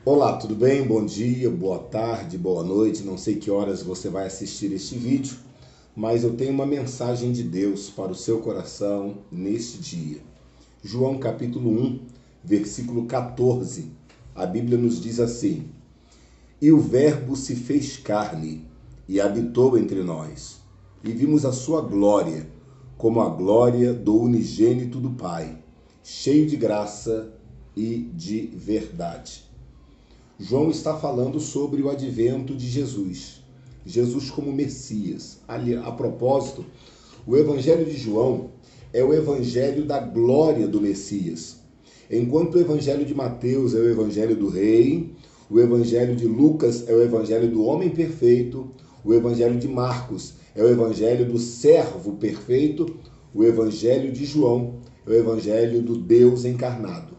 Olá, tudo bem? Bom dia, boa tarde, boa noite. Não sei que horas você vai assistir este vídeo, mas eu tenho uma mensagem de Deus para o seu coração neste dia. João capítulo 1, versículo 14. A Bíblia nos diz assim: E o Verbo se fez carne e habitou entre nós, e vimos a sua glória, como a glória do unigênito do Pai, cheio de graça e de verdade. João está falando sobre o advento de Jesus, Jesus como Messias. Ali, a propósito, o Evangelho de João é o Evangelho da glória do Messias. Enquanto o Evangelho de Mateus é o Evangelho do Rei, o Evangelho de Lucas é o Evangelho do homem perfeito, o Evangelho de Marcos é o Evangelho do servo perfeito, o Evangelho de João é o Evangelho do Deus encarnado.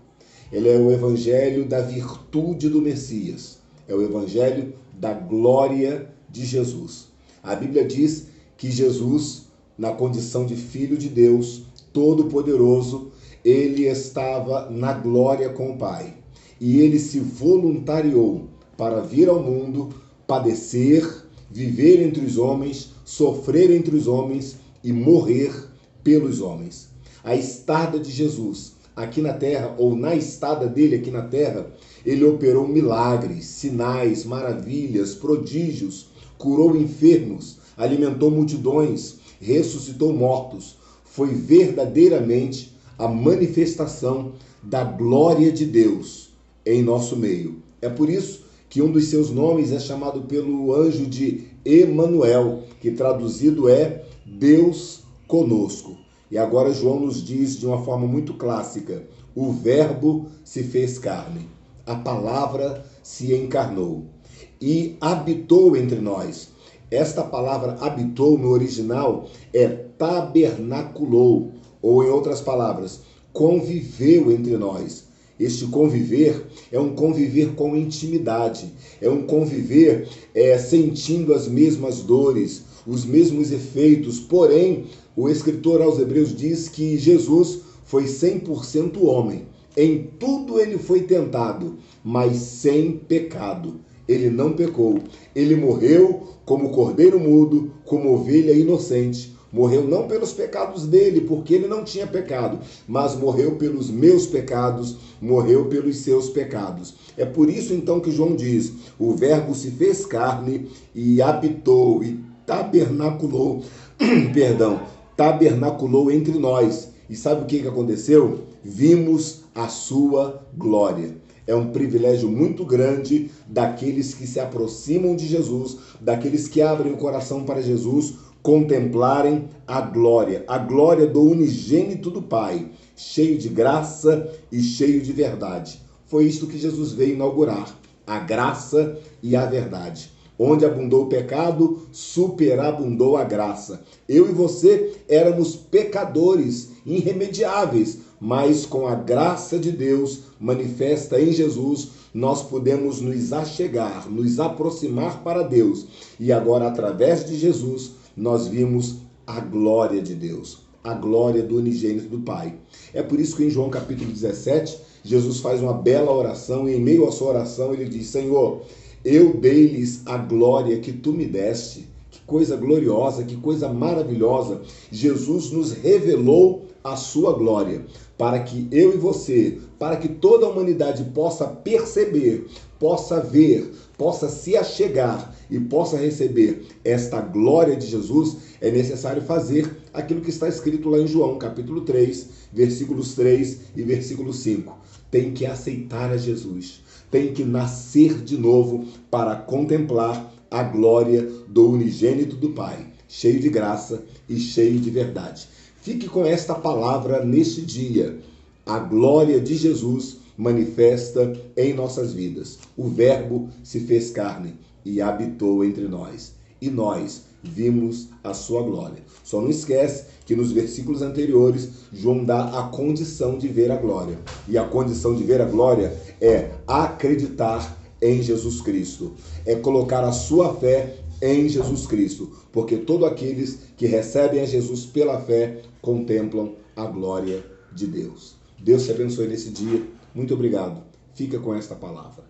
Ele é o evangelho da virtude do Messias. É o evangelho da glória de Jesus. A Bíblia diz que Jesus, na condição de Filho de Deus, Todo-Poderoso, ele estava na glória com o Pai. E ele se voluntariou para vir ao mundo, padecer, viver entre os homens, sofrer entre os homens e morrer pelos homens. A estada de Jesus aqui na terra, ou na estada dele aqui na terra, ele operou milagres, sinais, maravilhas, prodígios, curou enfermos, alimentou multidões, ressuscitou mortos. Foi verdadeiramente a manifestação da glória de Deus em nosso meio. É por isso que um dos seus nomes é chamado pelo anjo de Emanuel, que traduzido é Deus conosco. E agora João nos diz de uma forma muito clássica: o Verbo se fez carne, a palavra se encarnou e habitou entre nós. Esta palavra habitou no original é tabernaculou, ou em outras palavras, conviveu entre nós. Este conviver é um conviver com intimidade, é um conviver sentindo as mesmas dores, os mesmos efeitos. Porém, o escritor aos Hebreus diz que Jesus foi 100% homem. Em tudo ele foi tentado, mas sem pecado. Ele não pecou. Ele morreu como cordeiro mudo, como ovelha inocente. Morreu não pelos pecados dele, porque ele não tinha pecado, mas morreu pelos meus pecados, morreu pelos seus pecados. É por isso então que João diz: o Verbo se fez carne e habitou e tabernaculou, tabernaculou entre nós. E sabe o que aconteceu? Vimos a sua glória. É um privilégio muito grande daqueles que se aproximam de Jesus, daqueles que abrem o coração para Jesus, contemplarem a glória do unigênito do Pai, cheio de graça e cheio de verdade. Foi isto que Jesus veio inaugurar, a graça e a verdade. Onde abundou o pecado, superabundou a graça. Eu e você éramos pecadores, irremediáveis, mas com a graça de Deus manifesta em Jesus, nós podemos nos achegar, nos aproximar para Deus. E agora, através de Jesus, nós vimos a glória de Deus, a glória do unigênito do Pai. É por isso que em João capítulo 17, Jesus faz uma bela oração e em meio à sua oração ele diz: Senhor, eu dei-lhes a glória que tu me deste. Que coisa gloriosa, que coisa maravilhosa. Jesus nos revelou a sua glória, para que eu e você, para que toda a humanidade possa perceber, possa ver, possa se achegar e possa receber esta glória de Jesus, é necessário fazer aquilo que está escrito lá em João, capítulo 3, versículos 3 e versículo 5. Tem que aceitar a Jesus, tem que nascer de novo para contemplar a glória do unigênito do Pai, cheio de graça e cheio de verdade. Fique com esta palavra neste dia. A glória de Jesus manifesta em nossas vidas. O Verbo se fez carne e habitou entre nós. E nós vimos a sua glória. Só não esquece que nos versículos anteriores, João dá a condição de ver a glória. E a condição de ver a glória é acreditar em Jesus Cristo. É colocar a sua fé em Jesus Cristo. Porque todos aqueles que recebem a Jesus pela fé contemplam a glória de Deus. Deus te abençoe nesse dia. Muito obrigado. Fica com esta palavra.